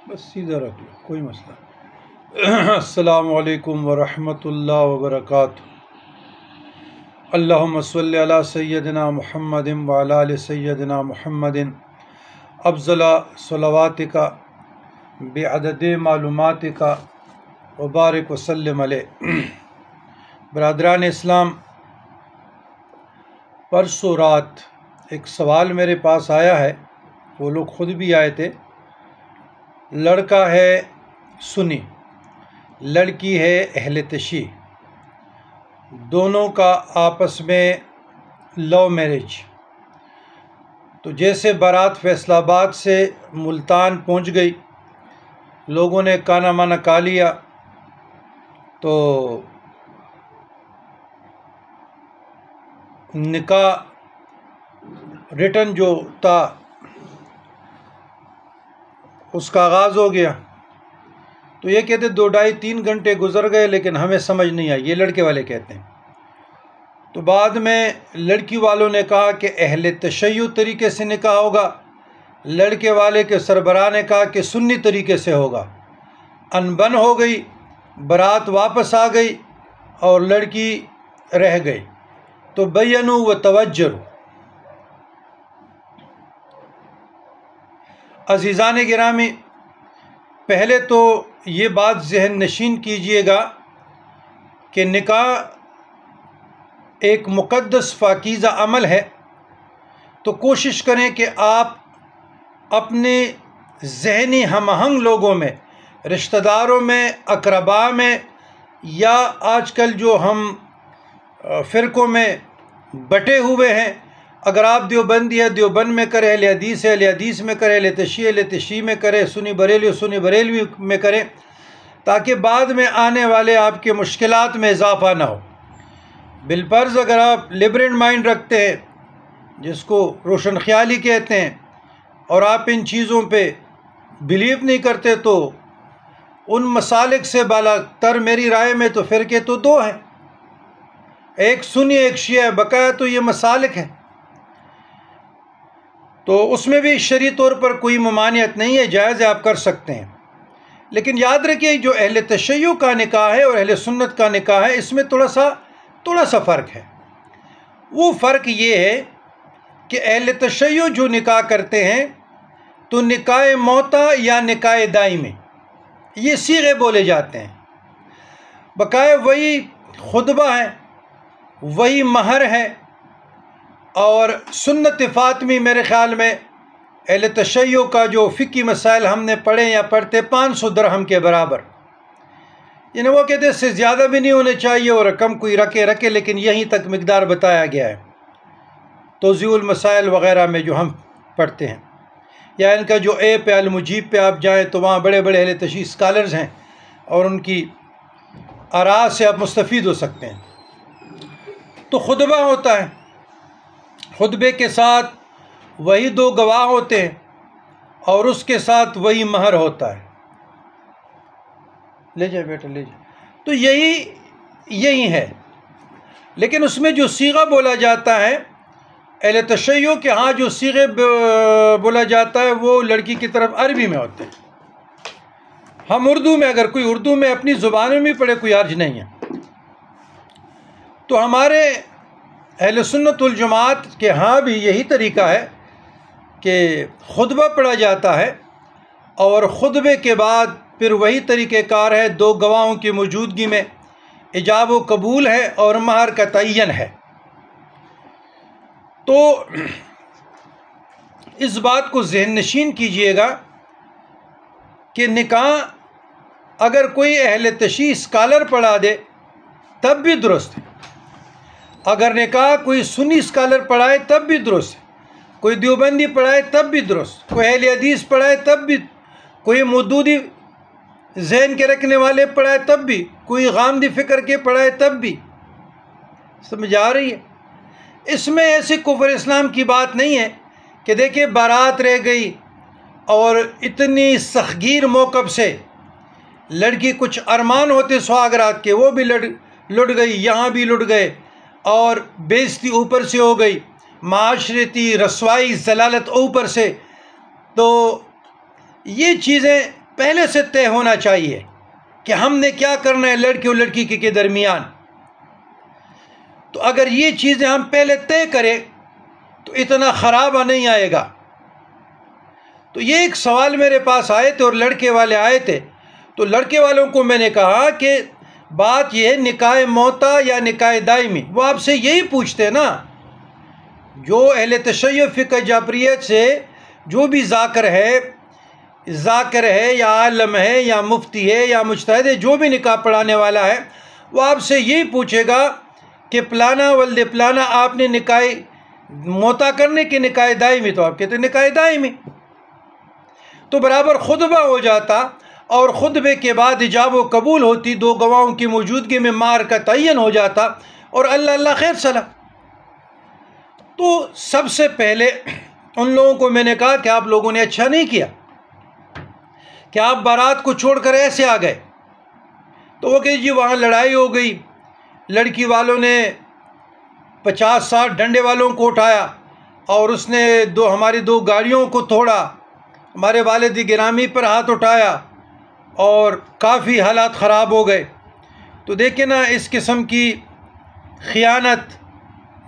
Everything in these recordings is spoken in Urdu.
بس سیدھا رکھ لو، کوئی مسئلہ۔ السلام علیکم ورحمۃ اللہ وبرکاتہ۔ اللہم صلی علی سیدنا محمد وعلی آل سیدنا محمد افضل صلواتک بعدد معلوماتک وبارک وسلم علیہ۔ برادران اسلام، پرسوں رات ایک سوال میرے پاس آیا ہے، وہ لوگ خود بھی آئے تھے۔ لڑکا ہے سنی، لڑکی ہے اہل تشیع، دونوں کا آپس میں لو میرج۔ تو جیسے بارات فیصل آباد سے ملتان پہنچ گئی، لوگوں نے کانا مانا کھا لیا، تو نکاح ریٹن جو تھا اس کا آغاز ہو گیا۔ تو یہ کہتے 2-2.5-3 گھنٹے گزر گئے لیکن ہمیں سمجھ نہیں آئی، یہ لڑکے والے کہتے ہیں۔ تو بعد میں لڑکی والوں نے کہا کہ اہل تشیع طریقے سے نکاح ہوگا، لڑکے والے کے سربراہ نے کہا کہ سنی طریقے سے ہوگا۔ انبن ہو گئی، بارات واپس آ گئی اور لڑکی رہ گئی۔ تو بینوا و توجروا۔ عزیزان گرامی، پہلے تو یہ بات ذہن نشین کیجئے گا کہ نکاح ایک مقدس پاکیزہ عمل ہے، تو کوشش کریں کہ آپ اپنے ذہنی ہم آہنگ لوگوں میں، رشتہ داروں میں، اقرباء میں، یا آج کل جو ہم فرقوں میں بٹے ہوئے ہیں، اگر آپ دیوبندی ہے دیوبند میں کرے، اہل حدیث ہے اہل حدیث میں کرے، اہل تشیع میں کرے، سنی بریلوی میں کرے، تاکہ بعد میں آنے والے آپ کے مشکلات میں اضافہ نہ ہو۔ بالفرض اگر آپ لبرل مائنڈ رکھتے ہیں، جس کو روشن خیالی کہتے ہیں، اور آپ ان چیزوں پہ بلیو نہیں کرتے، تو ان مسالک سے بالا تر میری رائے میں تو فرقے تو 2 ہیں، ایک سنی ایک شیعہ، بقایا تو یہ مسالک ہیں۔ تو اس میں بھی شرعی طور پر کوئی ممانعت نہیں ہے، جائز ہے، آپ کر سکتے ہیں۔ لیکن یاد رکھیے جو اہل تشیع کا نکاح ہے اور اہل سنت کا نکاح ہے، اس میں تھوڑا سا فرق ہے۔ وہ فرق یہ ہے کہ اہل تشیع جو نکاح کرتے ہیں تو نکاح موتا یا نکاح دائمی، یہ صیغے بولے جاتے ہیں، بقایا وہی خطبہ ہے، وہی مہر ہے، اور سنت فاطمی میرے خیال میں اہل تشیع کا جو فقہی مسائل ہم نے پڑھے یا پڑھتے 500 درہم کے برابر، یعنی وہ کہتے ہیں اس سے زیادہ بھی نہیں ہونے چاہیے اور رقم کوئی رکھے، لیکن یہیں تک مقدار بتایا گیا ہے۔ توضیح المسائل وغیرہ میں جو ہم پڑھتے ہیں، یا ان کا جو ایپ ہے المجیب پہ آپ جائیں تو وہاں بڑے بڑے اہل تشیع اسکالرز ہیں اور ان کی آراء سے آپ مستفید ہو سکتے ہیں۔ تو خطبہ ہوتا ہے، خطبے کے ساتھ وہی 2 گواہ ہوتے ہیں اور اس کے ساتھ وہی مہر ہوتا ہے۔ لے جائے بیٹا لے جائے۔ تو یہی ہے، لیکن اس میں جو صیغہ بولا جاتا ہے اہل تشیع کے ہاں جو صیغے بولا جاتا ہے وہ لڑکی کی طرف عربی میں ہوتے ہیں۔ ہم اردو میں، اگر کوئی اردو میں اپنی زبان میں پڑھے کوئی حرج نہیں ہے۔ تو ہمارے اہل سنت والجماعت کے ہاں بھی یہی طریقہ ہے کہ خطبہ پڑھا جاتا ہے اور خطبے کے بعد پھر وہی طریقہ کار ہے، 2 گواہوں کی موجودگی میں ایجاب و قبول ہے اور مہر کا تعین ہے۔ تو اس بات کو ذہن نشین کیجئے گا کہ نکاح اگر کوئی اہل تشیع اسکالر پڑھا دے تب بھی درست ہے، اگر نکاح کوئی سنی اسکالر پڑھائے تب بھی درست ہے، کوئی دیوبندی پڑھائے تب بھی درست، کوئی اہل حدیث پڑھائے تب بھی، کوئی مودودی ذہن کے رکھنے والے پڑھائے تب بھی، کوئی غامدی فکر کے پڑھائے تب بھی۔ سمجھ آ رہی ہے؟ اس میں ایسی کفر اسلام کی بات نہیں ہے کہ دیکھیں بارات رہ گئی اور اتنی سختگیر موقف سے لڑکی کچھ ارمان ہوتے سہاگرات کے وہ بھی لٹ گئی، یہاں بھی لٹ گئے، اور بےعزتی اوپر سے ہو گئی، معاشرتی رسوائی ضلالت اوپر سے۔ تو یہ چیزیں پہلے سے طے ہونا چاہیے کہ ہم نے کیا کرنا ہے لڑکے اور لڑکی کے درمیان. تو اگر یہ چیزیں ہم پہلے طے کریں تو اتنا خرابہ نہیں آئے گا. تو یہ ایک سوال میرے پاس آئے تھے اور لڑکے والے آئے تھے. تو لڑکے والوں کو میں نے کہا کہ بات یہ ہے نکاح موتا یا نکاح دائمی. وہ آپ سے یہی پوچھتے نا. جو اہل تشیع فقہ جعفریت سے جو بھی ذاکر ہے یا عالم ہے یا مفتی ہے یا مجتہد ہے جو بھی نکاح پڑھانے والا ہے وہ آپ سے یہی پوچھے گا کہ پلانا ولد پلانا آپ نے نکاح موتا کرنے کے نکاح دائمی. تو آپ کہتے ہیں نکاح دائمی. تو برابر خطبہ ہو جاتا اور خطبے کے بعد ایجاب و قبول ہوتی, 2 گواہوں کی موجودگی میں مہر کا تعین ہو جاتا اور اللہ خیر سلا. تو سب سے پہلے ان لوگوں کو میں نے کہا کہ آپ لوگوں نے اچھا نہیں کیا کہ آپ بارات کو چھوڑ کر ایسے آ گئے. تو وہ کہ جی وہاں لڑائی ہو گئی, لڑکی والوں نے 50-60 ڈنڈے والوں کو اٹھایا اور اس نے ہماری 2 گاڑیوں کو توڑا, ہمارے والد گرامی پر ہاتھ اٹھایا اور کافی حالات خراب ہو گئے. تو دیکھیں نا اس قسم کی خیانت,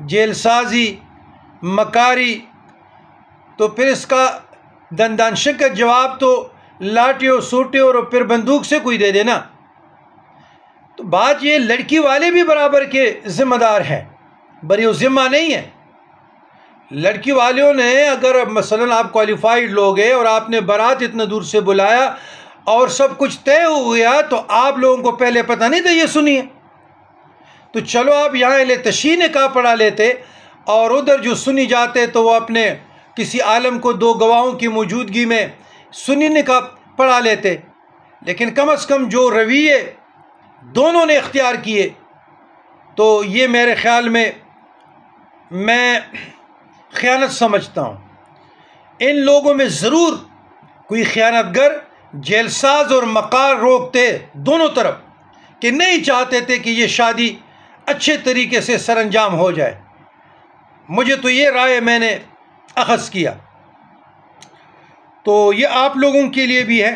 جیل سازی, مکاری, تو پھر اس کا دندان شکن جواب تو لاٹھی اور سوٹے اور پھر بندوق سے کوئی دے دینا. تو بات یہ لڑکی والے بھی برابر کے ذمہ دار ہیں, بری و ذمہ نہیں ہے. لڑکی والوں نے اگر مثلا آپ کوالیفائڈ لوگ ہیں اور آپ نے بارات اتنا دور سے بلایا اور سب کچھ طے ہو گیا تو آپ لوگوں کو پہلے پتہ نہیں تھا یہ سنیے. تو چلو آپ یہاں اہل تشیع نکاح پڑھا لیتے اور ادھر جو سنی جاتے تو وہ اپنے کسی عالم کو 2 گواہوں کی موجودگی میں سنی نکاح پڑھا لیتے. لیکن کم از کم جو رویے دونوں نے اختیار کیے تو یہ میرے خیال میں خیانت سمجھتا ہوں. ان لوگوں میں ضرور کوئی خیانت گر, جیل ساز اور مکار روکتے دونوں طرف کہ نہیں چاہتے تھے کہ یہ شادی اچھے طریقے سے سر انجام ہو جائے. مجھے تو یہ رائے میں نے اخذ کیا. تو یہ آپ لوگوں کے لیے بھی ہے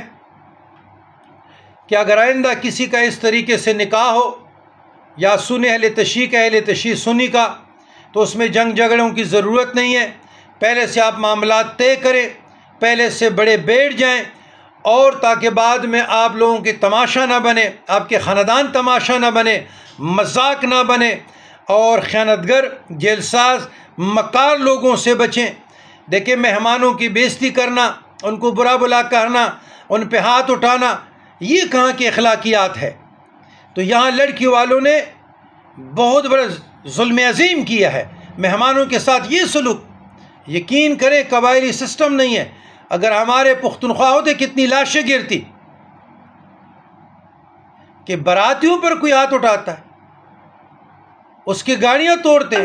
کہ اگر آئندہ کسی کا اس طریقے سے نکاح ہو یا سنی اہل تشیع کا اہل تشیع سنی کا, تو اس میں جنگ جھگڑوں کی ضرورت نہیں ہے. پہلے سے آپ معاملات طے کریں, پہلے سے بڑے بیٹھ جائیں, اور تاکہ بعد میں آپ لوگوں کے تماشا نہ بنے, آپ کے خاندان تماشا نہ بنے, مذاق نہ بنے, اور خیانتگر, جیل ساز, مکار لوگوں سے بچیں. دیکھیں مہمانوں کی بے عزتی کرنا, ان کو برا بلا کہنا, ان پہ ہاتھ اٹھانا, یہ کہاں کی اخلاقیات ہے. تو یہاں لڑکی والوں نے بہت بڑا ظلم عظیم کیا ہے مہمانوں کے ساتھ. یہ سلوک یقین کریں قبائلی سسٹم نہیں ہے. اگر ہمارے پختونخوا ہوتے کتنی لاشیں گرتی کہ براتیوں پر کوئی ہاتھ اٹھاتا ہے, اس کی گاڑیاں توڑتے.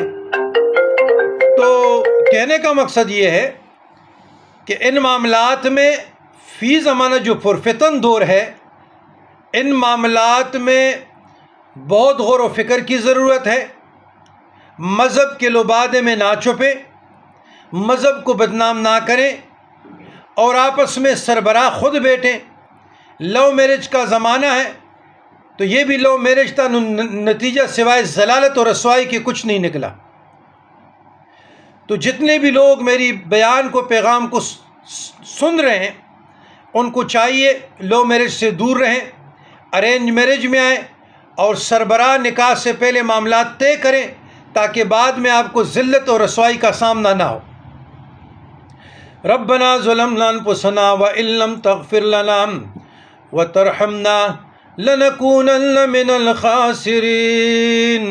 تو کہنے کا مقصد یہ ہے کہ ان معاملات میں فی زمانہ جو پرفتن دور ہے, ان معاملات میں بہت غور و فکر کی ضرورت ہے. مذہب کے لبادے میں نہ چھپیں, مذہب کو بدنام نہ کریں, اور آپس میں سربراہ خود بیٹھیں. لو میرج کا زمانہ ہے تو یہ بھی لو میرج تھا, نتیجہ سوائے ضلالت اور رسوائی کے کچھ نہیں نکلا. تو جتنے بھی لوگ میری بیان کو, پیغام کو سن رہے ہیں, ان کو چاہیے لو میرج سے دور رہیں, ارینج میرج میں آئیں, اور سربراہ نکاح سے پہلے معاملات طے کریں تاکہ بعد میں آپ کو ذلت اور رسوائی کا سامنا نہ ہو. ربنا ظلمنا انفسنا وان لم تغفر لنا وترحمنا لنكونن من الخاسرين.